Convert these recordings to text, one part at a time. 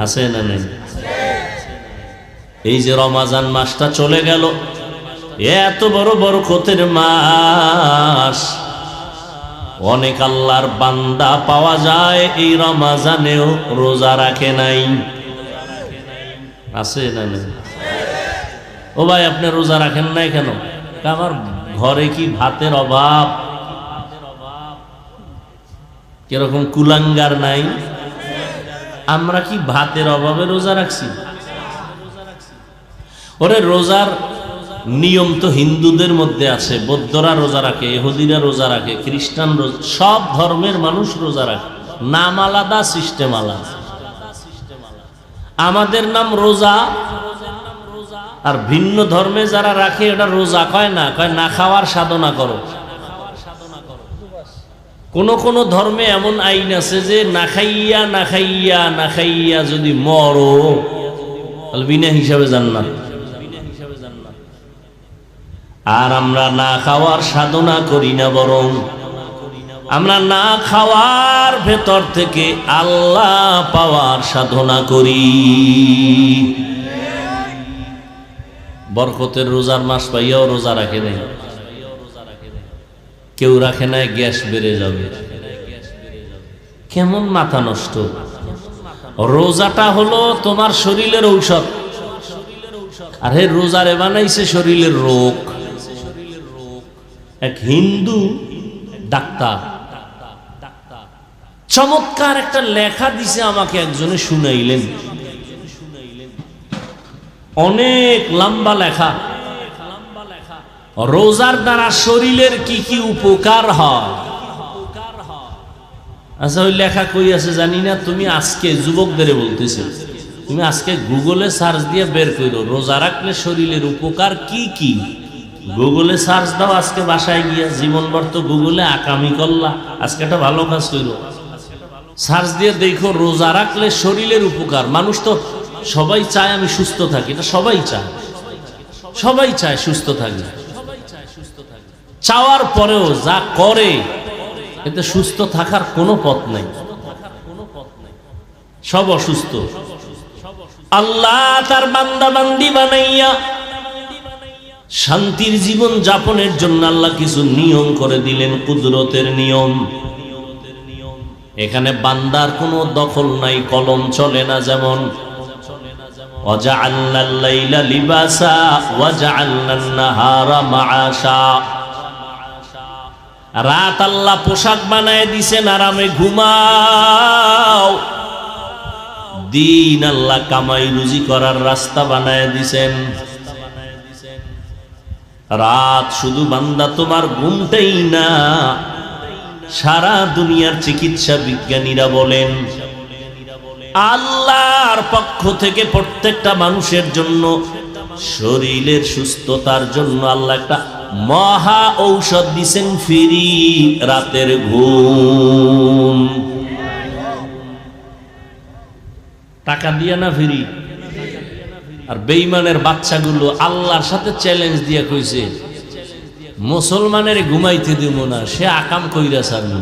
আছে না নেই? এই যে রমজান মাসটা চলে গেল, এত বড় বরকতের মাস, অনেক আল্লাহর বান্দা পাওয়া যায় এই রমজানেও রোজা রাখে নাই। আছে না নেই? ও ভাই, আপনি রোজা রাখেন নাই কেন? আমার ঘরে কি ভাতের অভাব? কিরকম কুলাঙ্গার নাই? আমরা কি ভাতের অভাবে রোজা রাখছি? ওরে রোজার নিয়ম তো হিন্দুদের মধ্যে আছে, বৌদ্ধরা রোজা রাখে, ইহুদিরা রোজা রাখে, খ্রিস্টান রোজা, সব ধর্মের মানুষ রোজা রাখে, নাম আলাদা, সিস্টেম আলাদা। আমাদের নাম রোজা, আর ভিন্ন ধর্মে যারা রাখে ওটা রোজা কয় না, কয় না খাওয়ার সাধনা করো। কোন কোন ধর্মে এমন আইন আছে যে না খাইয়া না খাইয়া না খাইয়া যদি মরো তাহলে বিনা হিসাবে জান্নাত। আর আমরা না খাওয়ার সাধনা করি না, বরং আমরা না খাওয়ার ভেতর থেকে আল্লাহ পাওয়ার সাধনা করি। বরকতের রোজার মাস পাইয়াও রোজা রাখে নাই। কেউ রাখে নাই, গ্যাস বেড়ে যাবে। কেমন মাথা নষ্ট! রোজাটা হলো তোমার শরীরের ঔষধ, আর হে রোজারে বানাইছে শরীরের রোগ। এক হিন্দু ডাক্তার চমৎকার একটা লেখা দিছে আমাকে, একজনে শুনাইলেন, অনেক লম্বা লেখা। রোজার দ্বারা শরীরের কি কি উপকার হয়। আচ্ছা, ওই লেখা কই আছে জানি না, তুমি আজকে যুবকদের বলতেছি, তুমি আজকে গুগলে সার্চ দিয়ে বের করো রোজা রাখলে শরীরের উপকার কি কি। গুগলে সার্চ দাও, আজকে বাসায় গিয়া, জীবনভর তো গুগলে আকামি করলা, আজকে একটা ভালো কাজ করো, সার্চ দিয়ে দেখো রোজা রাখলে শরীরের উপকার। মানুষ তো সবাই চায় আমি সুস্থ থাকি, এটা সবাই চায়, সবাই চায় সুস্থ থাকি। চাওয়ার পরেও যা করে এতে সুস্থ থাকার কোনো পথ নেই, সব অসুস্থ। আল্লাহ তার বান্দা বান্দি বানাইয়া শান্তির জীবন যাপনের জন্য আল্লাহ কিছু নিয়ম করে দিলেন, কুদরতের নিয়ম। এখানে বান্দার কোনো দখল নাই, কলম চলে না। যেমন ওয়াজআলনাল লাইলা লিবাসা ওয়াজআলনান নাহারা মাআশা, রাত আল্লাহ পোশাক বানায় দিছেন, আরামে ঘুমাও। দিন আল্লাহ কামাই রুজি করার রাস্তা বানায় দিছেন। রাত শুধু বান্দা তোমার ঘুমটাই না, সারা দুনিয়ার চিকিৎসা বিজ্ঞানীরা বলেন আল্লাহর পক্ষ থেকে প্রত্যেকটা মানুষের জন্য শরীরের সুস্থতার জন্য আল্লাহ একটা মহা ঔষধ দিছেন, ফ্রি রাতের ঘুম। টাকা দিয়ে না, ফ্রি। আর বেঈমানের বাচ্চাগুলো আল্লাহর সাথে চ্যালেঞ্জ দিয়ে কইছে মুসলমানের ঘুমাইতে দিব না, সে আকাম কইরা ছাড়বে।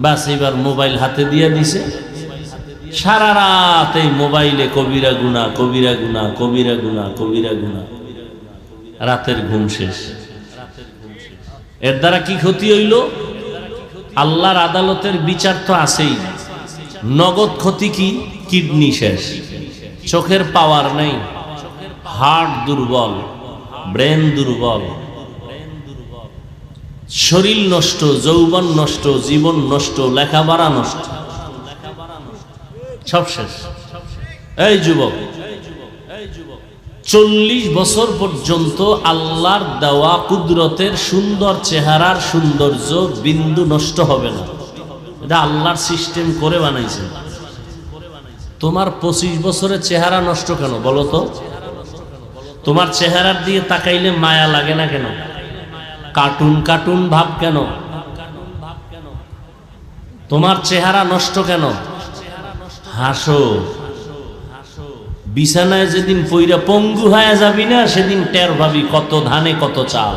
বাস এবার মোবাইল হাতে দিয়ে দিছে, সারা রাত এই মোবাইলে কবিরা গুনাহ, কবিরা গুনাহ, কবিরা গুনাহ, কবিরা গুনাহ, রাতের ঘুম শেষ। এর দ্বারা কি ক্ষতি হইল? আল্লাহর আদালতের বিচার তো আছেই, নগদ ক্ষতি কি? কিডনি শেষ, চোখের পাওয়ার নেই, হার্ট দুর্বল, ব্রেন দুর্বল, শরীর নষ্ট, যৌবন নষ্ট, জীবন নষ্ট, লেখাপড়া নষ্ট, সব শেষ। এই যুবক, 40 বছর পর্যন্ত আল্লাহর দেওয়া কুদরতের সুন্দর চেহারার সৌন্দর্য বিন্দু নষ্ট হবে না, এটা আল্লাহর সিস্টেম করে বানাইছে। তোমার 25 বছরের চেহারা নষ্ট কেন বলো তো? তোমার চেহারার দিয়ে তাকাইলে মায়া লাগে না কেন? কার্টুন কার্টুন ভাব কেন? তোমার চেহারা নষ্ট কেন? হাসো। বিছানায় যেদিন পইরা পঙ্গু হয়ে যাবি না, সেদিন টের ভাবি কত ধানে কত চাল।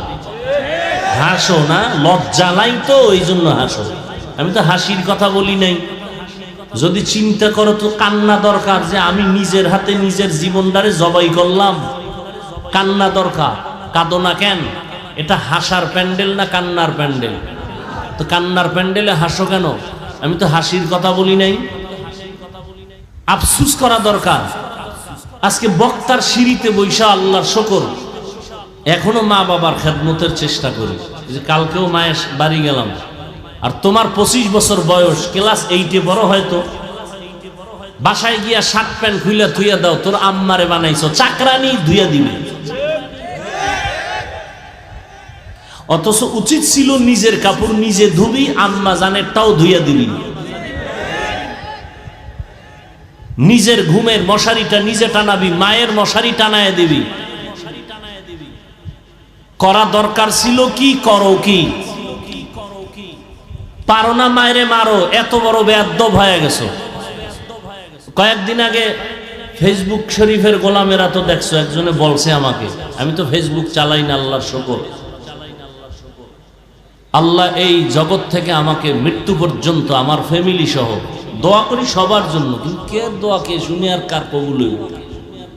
হাসো না, লজ্জা নাই তো, ওই জন্য হাসো। আমি তো হাসির কথা বলি নাই, যদি চিন্তা করো তো কান্না দরকার, যে আমি নিজের হাতে নিজের জীবনটারে জবাই করলাম। কান্না দরকার। কাঁদো না কেন? এটা হাসার প্যান্ডেল না কান্নার প্যান্ডেল? তো কান্নার প্যান্ডেলে হাসো কেন? আমি তো হাসির কথা বলি নাই। আফসুস করা দরকার। আজকে বক্তার সিঁড়িতে বৈশা আল্লাহর শুকর, এখনো মা বাবার খেদমতের চেষ্টা করি। যে কালকেও মায়ের বাড়ি গেলাম, আর তোমার 25 বছর বয়স, ক্লাস 8-এ বড়, হয়তো বাসায় গিয়া শার্ট প্যান্ট খুইলা থুইয়া দাও, তোর আম্মারে বানাইছো চাকরানি, ধুইয়া দিবে। অথচ উচিত ছিল নিজের কাপড় নিজে ধুবি, আম্মা জানেরটাও ধুইয়া দিবি। নিজের ঘুমের মশারিটা নিজে টানাবি, মায়ের মশারি টানায় দিবি। করা দরকার ছিল কি? করো কি? পারো না মায়েরে মারো, এত বড় বেয়াদ্দব হয়ে গেছো। কয়েকদিন আগে ফেসবুক শরীফের গোলামেরা তো দেখছো, একজনে বলছে আমাকে, আমি তো ফেসবুক চালাই না, আল্লাহর শুকর। আল্লাহ এই জগৎ থেকে আমাকে মৃত্যু পর্যন্ত আমার ফ্যামিলি সহ দোয়া করি সবার জন্য, কিন্তু কে দোয়া কে শুনে আর কার কবুল হইব?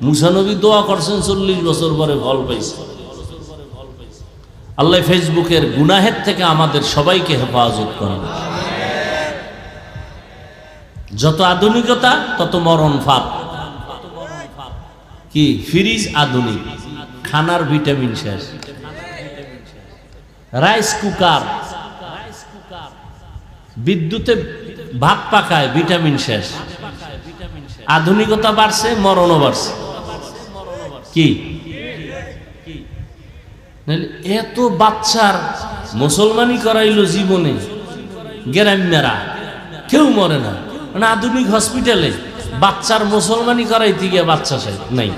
মুসা নবী দোয়া করছেন, 40 বছর পরে ফল পাইছে। আল্লাহ ফেসবুকের গুনাহের থেকে আমাদের সবাইকে হেফাজত করেন। যত আধুনিকতা তত মরণ ফাঁদ। কি ফ্রিজ আধুনিক, খানার ভিটামিন শেষ। রাইস কুকার, বিদ্যুতে ভাত পাকায়, ভিটামিন শেষ। আধুনিকতা বাড়ছে, মরণও বাড়ছে। কি এত বাচ্চার মুসলমানি করাইলো জীবনে, গ্রাম্যরা কেউ মরে না, মানে আধুনিক হসপিটালে বাচ্চার মুসলমানি করাইতে গিয়ে বাচ্চা নাই।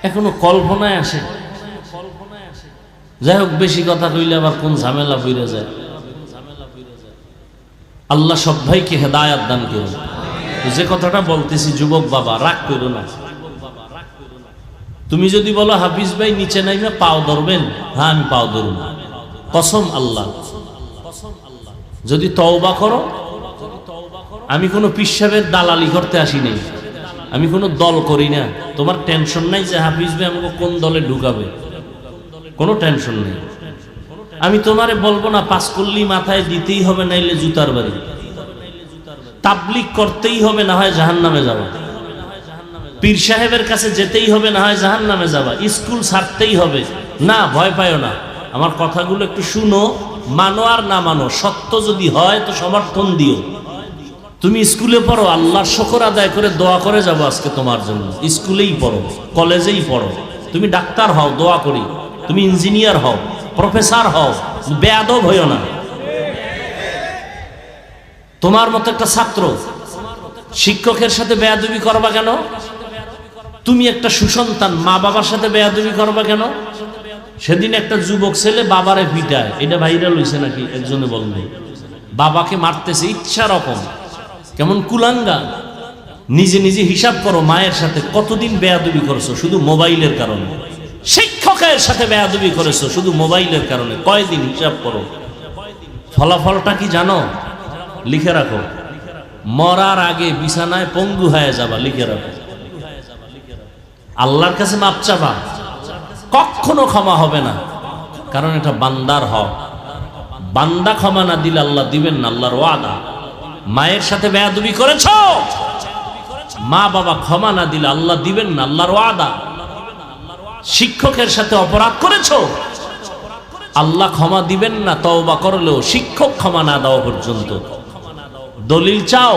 এখনো কল্পনায় আসে। যাই হোক, বেশি কথা কইলে আবার কোন ঝামেলা ফিরে যায়। আল্লাহ সব ভাইকে হেদায়াত দান করুন। যে কথাটা বলতেছি, যুবক বাবা রাগ করো না। তুমি যদি বলো হাফিজ ভাই নিচে নাইমে পাও ধরবেন, হ্যাঁ আমি পাও ধরব, কসম আল্লাহ। যদি তওবা করো, আমি কোনো পিসাবের দালালি করতে আসি নাই, আমি কোনো দল করি না। তোমার টেনশন নাই যে হাফিজ ভাই আমাকে কোন দলে ঢুকাবে, কোনো টেনশন নেই। আমি তোমারে বলবো না পাস করলেই মাথায় দিতেই হবে, নাইলে জুতার বাড়ি। তাবলিগ করতেই হবে, না হয় জাহান্নামে যাবা। পীর সাহেবের কাছে যেতেই হবে, না হয় জাহান্নামে যাবা। স্কুল ছাড়তেই হবে না, ভয় পায় না। আমার কথাগুলো একটু শুনো, মানো আর না মানো, সত্য যদি হয় তো সমর্থন দিও। তুমি স্কুলে পড়ো, আল্লাহর শুকর আদায় করে দোয়া করে যাবো আজকে তোমার জন্য। স্কুলেই পড়ো, কলেজেই পড়ো, তুমি ডাক্তার হও, দোয়া করি। তুমি ইঞ্জিনিয়ার হও, প্রফেসর হও, বেয়াদব হইও না। তোমার মতো একটা ছাত্র শিক্ষকের সাথে বেয়াদবি করবা কেন? তুমি একটা সুসন্তান, মা বাবার সাথে বেয়াদবি করবা কেন? সেদিন একটা যুবক ছেলে বাবারে পিটায়, এটা ভাইরাল হইছে নাকি একজনে বলবে, বাবাকে মারতেছে ইচ্ছা রকম। কেমন কুলাঙ্গা! নিজে নিজে হিসাব করো, মায়ের সাথে কতদিন বেয়াদবি করছো শুধু মোবাইলের কারণে। শিক্ষকের সাথে বেয়াদবি করেছো শুধু মোবাইলের কারণে, কয়দিন হিসাব করো। ফলাফলটা কি জানো? লিখে রাখো, মরার আগে বিছানায় পঙ্গু হয়ে যাবা, লিখে রাখো। আল্লাহর কাছে মাপ চাবা, কখনো ক্ষমা হবে না, কারণ এটা বান্দার হক। বান্দা ক্ষমা না দিলে আল্লাহ দিবেন না, আল্লাহর ওয়াদা। মায়ের সাথে বেয়াদবি করেছো, মা বাবা ক্ষমা না দিলে আল্লাহ দিবেন না, আল্লাহর ওয়াদা। শিক্ষকের সাথে অপরাধ করেছো, আল্লাহ ক্ষমা দিবেন না তওবা করলেও, শিক্ষক ক্ষমা না দেওয়া পর্যন্ত। দলিল চাও,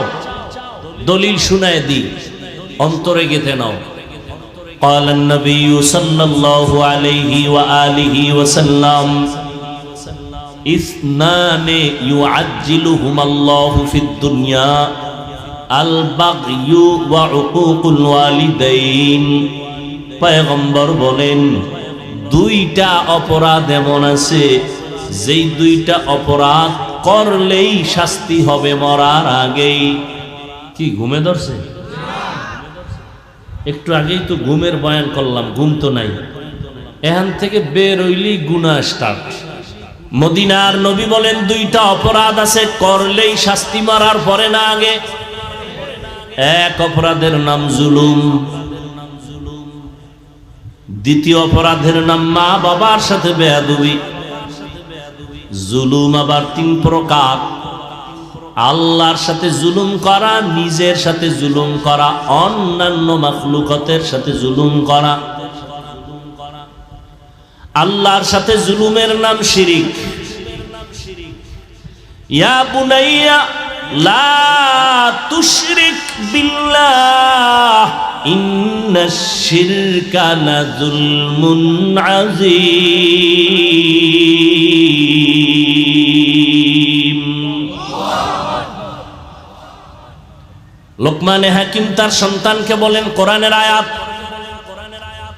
দলিল শুনায় দি, অন্তরে গেঁথে নাও। قال النبي صلى الله عليه وآله وسلم اثنان يعجلهما الله في الدنيا البغي وعقوق الوالدين। পয়গম্বর বলেন, দুইটা অপরাধ এমন আছে যেই দুইটা অপরাধ করলেই শাস্তি হবে মরার আগেই। কি ঘুমে ধরছে? একটু আগেই তো ঘুমের বয়ান করলাম, ঘুম তো নাই। এখান থেকে বের হইলেই গুনাহ স্টার্ট। মদিনার নবী বলেন দুইটা অপরাধ আছে, করলেই শাস্তি, মারার পরে না আগে। এক অপরাধের নাম জুলুম, দ্বিতীয় অপরাধের নাম মা বাবার সাথে বেয়াদবি। জুলুম আবার তিন প্রকার: আল্লাহর সাথে জুলুম করা, নিজের সাথে জুলুম করা, অন্যান্য মাখলুকাতের সাথে জুলুম করা। আল্লাহর সাথে জুলুমের নাম শিরিক। ইয়া বুনাইয়া লা তুশরিক বিল্লাহ ইন্নাশ শিরকা লাযুলমুন আযীম। লোকমানে হাকিম তার সন্তানকে বলেন, কোরআনের আয়াত,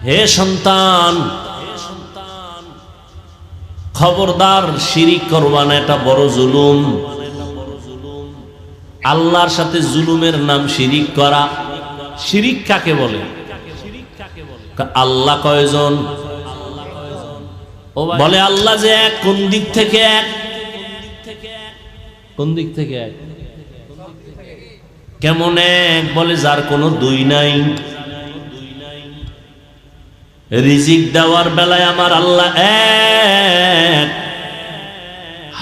হে সন্তান, খবরদার শিরিক করবা না, এটা বড় জুলুম। আল্লাহর সাথে জুলুমের নাম শিরিক করা। শিরিক কাকে বলে? আল্লাহ কয়জন? বলে আল্লাহ যে এক। কোন দিক থেকে এক? কোন দিক থেকে এক? কেমন এক? বলে যার কোনো দুই নাই। রিজিক দেওয়ার বেলায় আমার আল্লাহ এক,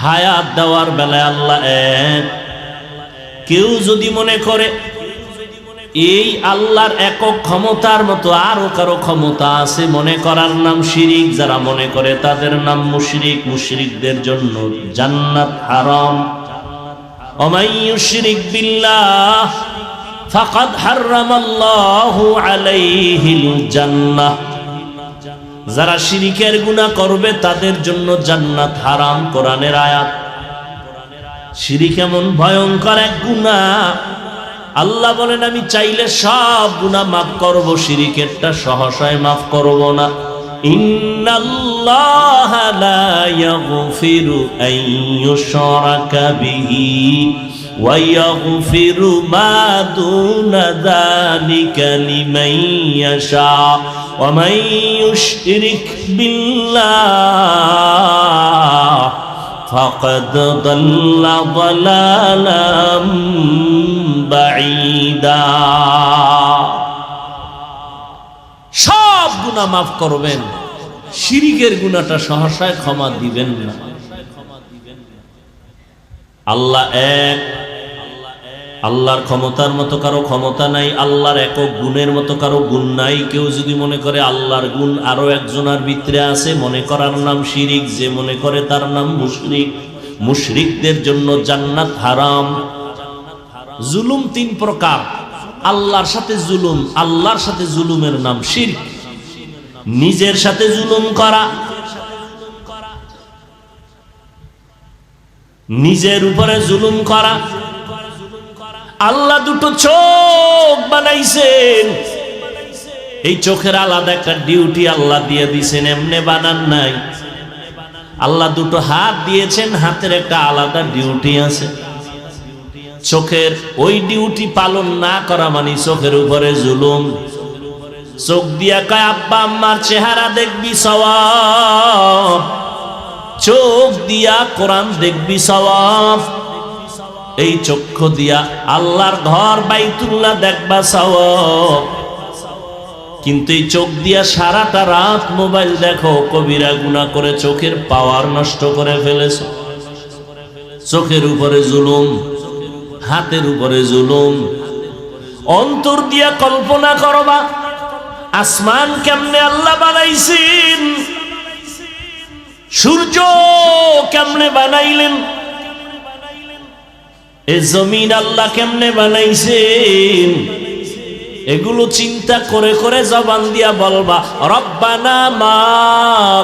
হায়াত দেওয়ার বেলায় আল্লাহ এক। কেউ যদি মনে করে এই আল্লাহর একক ক্ষমতার মতো আরো কারো ক্ষমতা আছে, মনে করার নাম শিরিক। যারা মনে করে তাদের নাম মুশরিক। মুশরিকদের জন্য জান্নাত হারাম। ওমাই ইউশরিক বিল্লাহ ফাকাদ হারামাল্লাহু আলাইহিল জান্নাহ। যারা শিরিকের গুনাহ করবে তাদের জন্য জান্নাত হারাম। কোরআনের আয়াত। শিরিক এমন ভয়ঙ্কর এক গুনাহ, আল্লাহ বলেন আমি চাইলে সব গুনাহ মাফ করব, শিরিকেরটা সহসায় মাফ করব না। ইন্নাল্লাহা লা ইয়াগফিরু আন ইউশরাকা বিহি ওয়া ইয়াগফিরু মা দুনা যালিকা লিমান ইয়াশা ওয়া মান ইউশরিক বিল্লাহ ফাকাদ দাল্লা দালালাম বাঈদা। সব গুনাহ মাফ করবেন, শিরিকের গুনাহটা সহসায় ক্ষমা দিবেন না। আল্লাহ এক, আল্লাহর ক্ষমতার মতো কারো ক্ষমতা নাই, আল্লাহর একক গুণের মতো কারো গুণ নাই। কেউ যদি মনে করে আল্লাহর গুণ আরো একজনের ভিতরে আছে, মনে করার নাম শিরিক। যে মনে করে তার নাম মুশরিক। মুশরিকদের জন্য জান্নাত হারাম। জুলুম তিন প্রকার: আল্লাহর সাথে জুলুম, আল্লাহর সাথে জুলুমের নাম শিরক। নিজের সাথে জুলুম করা, নিজের উপরে জুলুম করা। আল্লাহ দুটো চোখ বানাইছেন, এই চোখের আলাদা একটা ডিউটি আল্লাহ দিয়ে দিয়েছেন, এমনি বানান নাই। আল্লাহ দুটো হাত দিয়েছেন, হাতের একটা আলাদা ডিউটি আছে। চোখের ওই ডিউটি পালন না করা মানে চোখের উপরে জুলুম। চোখ দিয়া কয় আব্বা আম্মার চেহারা দেখবি সওয়াব, চোখ দিয়া কোরআন দেখবি সওয়াব। এই চক্ষু দিয়া আল্লাহর ঘর বাইতুল্লাহ দেখবা সওয়াব। কিন্তু এই চোখ দিয়া সারাটা রাত মোবাইল দেখো, কবিরা গুনাহ করে চোখের পাওয়ার নষ্ট করে ফেলেছ। চোখের উপরে জুলুম, হাতের উপরে জুলুম। অন্তর দিয়া কল্পনা করবা আসমান কেমনে আল্লাহ বানাইছেন, সূর্য কেমনে বানাইলেন, এই জমিন আল্লাহ কেমনে বানাইছেন। এগুলো চিন্তা করে করে জবান দিয়া বলবা রব্বানা মা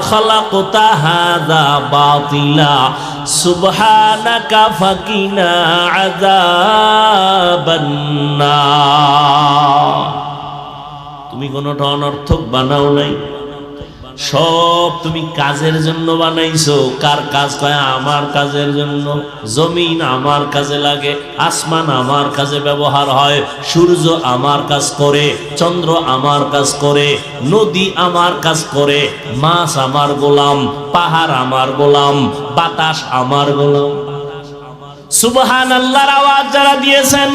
খালাকতা হাযা বাতিলা সুবহানাকা ফাকিনা আযাবান নার। তুমি কোনটা অনর্থক বানাও নাই, সব তুমি কাজের জন্য বানাইছো। কার কাজ? কয় আমার কাজের জন্য। জমিন আমার কাজে লাগে, আসমান আমার কাজে ব্যবহার হয়, সূর্য আমার কাজ করে, চন্দ্র আমার কাজ করে, নদী আমার কাজ করে, মাছ আমার গোলাম, পাহাড় আমার গোলাম, বাতাস আমার গোলাম। সুবহানাল্লাহর আওয়াজ যারা দিয়েছেন